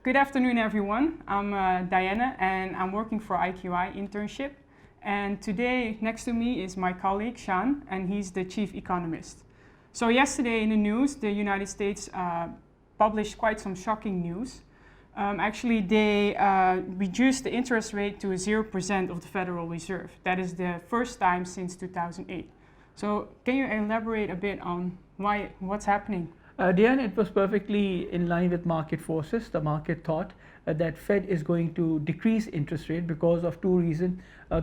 Good afternoon, everyone. I'm Diana, and I'm working for IQI internship. And today, next to me is my colleague, Shan, and he's the chief economist. So yesterday in the news, the United States published quite some shocking news. Actually, they reduced the interest rate to 0% of the Federal Reserve. That is the first time since 2008. So can you elaborate a bit on what's happening? Diane, it was perfectly in line with market forces. The market thought that Fed is going to decrease interest rate because of two reasons.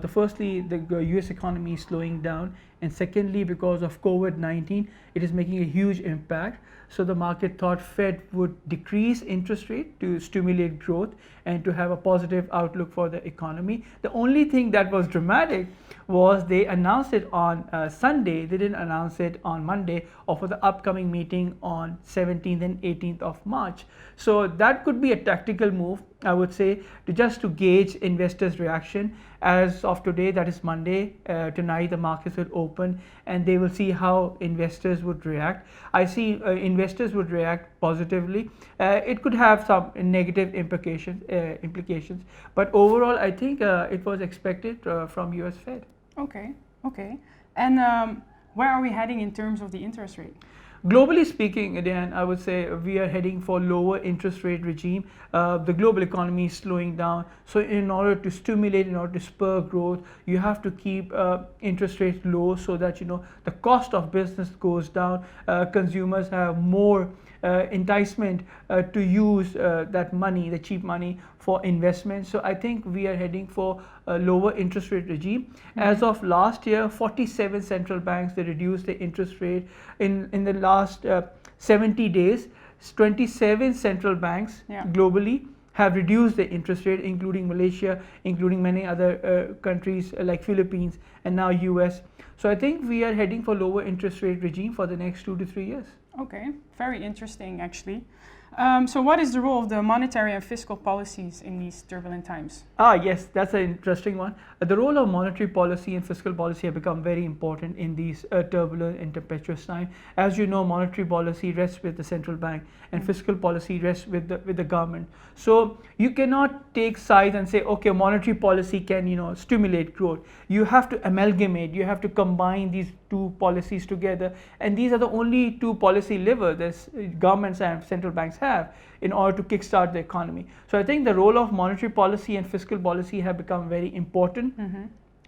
Firstly, the US economy is slowing down, and secondly, because of COVID-19, it is making a huge impact. So the market thought Fed would decrease interest rate to stimulate growth and to have a positive outlook for the economy. The only thing that was dramatic was they announced it on Sunday. They didn't announce it on Monday or for the upcoming meeting on 17th and 18th of March. So that could be a tactical move, I would say, to gauge investors' reaction. As of today, that is Monday, tonight the markets will open and they will see how investors would react. I see investors would react positively. It could have some negative implications, but overall I think it was expected from US Fed. Okay. And where are we heading in terms of the interest rate? Globally speaking, again, I would say we are heading for lower interest rate regime. The global economy is slowing down. So in order to stimulate, in order to spur growth, you have to keep interest rates low so that the cost of business goes down. Consumers have more enticement to use that money, the cheap money, for investment. So I think we are heading for a lower interest rate regime. As of last year, 47 central banks, they reduced the interest rate. In the last 70 days, 27 central banks globally have reduced the interest rate, including Malaysia, including many other countries like Philippines and now US. So I think we are heading for lower interest rate regime for the next 2 to 3 years. Okay, very interesting actually. So what is the role of the monetary and fiscal policies in these turbulent times? Yes, that's an interesting one. The role of monetary policy and fiscal policy have become very important in these turbulent and tempestuous times. As you know, monetary policy rests with the central bank and fiscal policy rests with the government. So you cannot take sides and say, okay, monetary policy can stimulate growth. You have to amalgamate, you have to combine these two policies together, and these are the only two policy levers that governments and central banks have in order to kickstart the economy. So I think the role of monetary policy and fiscal policy have become very important.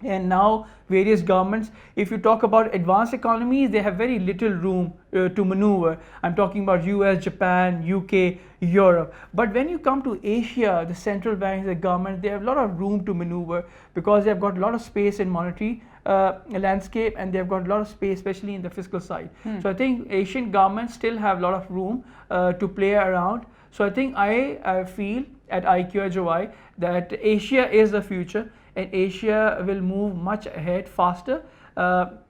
And now various governments, if you talk about advanced economies, they have very little room to maneuver. I'm talking about US, Japan, UK, Europe. But when you come to Asia, the central banks, the government, they have a lot of room to maneuver because they've got a lot of space in monetary landscape, and they've got a lot of space, especially in the fiscal side. So I think Asian governments still have a lot of room to play around. So I think I feel at IQI that Asia is the future, and Asia will move much ahead faster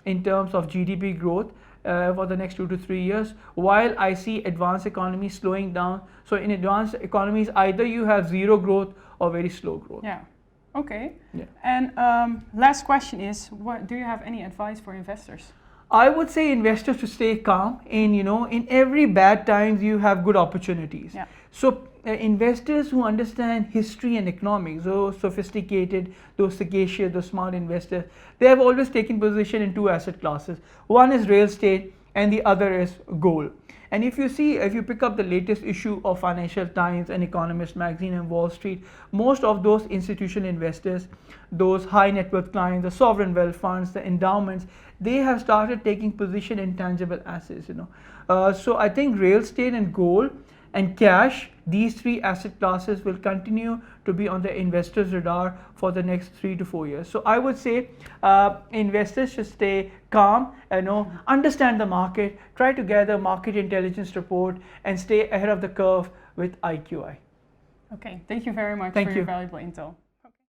in terms of GDP growth for the next 2 to 3 years, while I see advanced economies slowing down. So in advanced economies, either you have zero growth or very slow growth. Yeah. Okay. Yeah. And last question is, do you have any advice for investors? I would say investors to stay calm. In every bad times you have good opportunities. Yeah. So investors who understand history and economics, those sophisticated, those sagacious, those smart investors, they have always taken position in two asset classes. One is real estate and the other is gold. And if you pick up the latest issue of Financial Times and Economist magazine and Wall Street, most of those institutional investors, those high net worth clients, the sovereign wealth funds, the endowments, they have started taking position in tangible assets. So I think real estate and gold and cash, these three asset classes will continue to be on the investors' radar for the next 3 to 4 years. So I would say investors should stay calm, understand the market, try to gather market intelligence report, and stay ahead of the curve with IQI. Okay, thank you very much Thank for you. your valuable intel.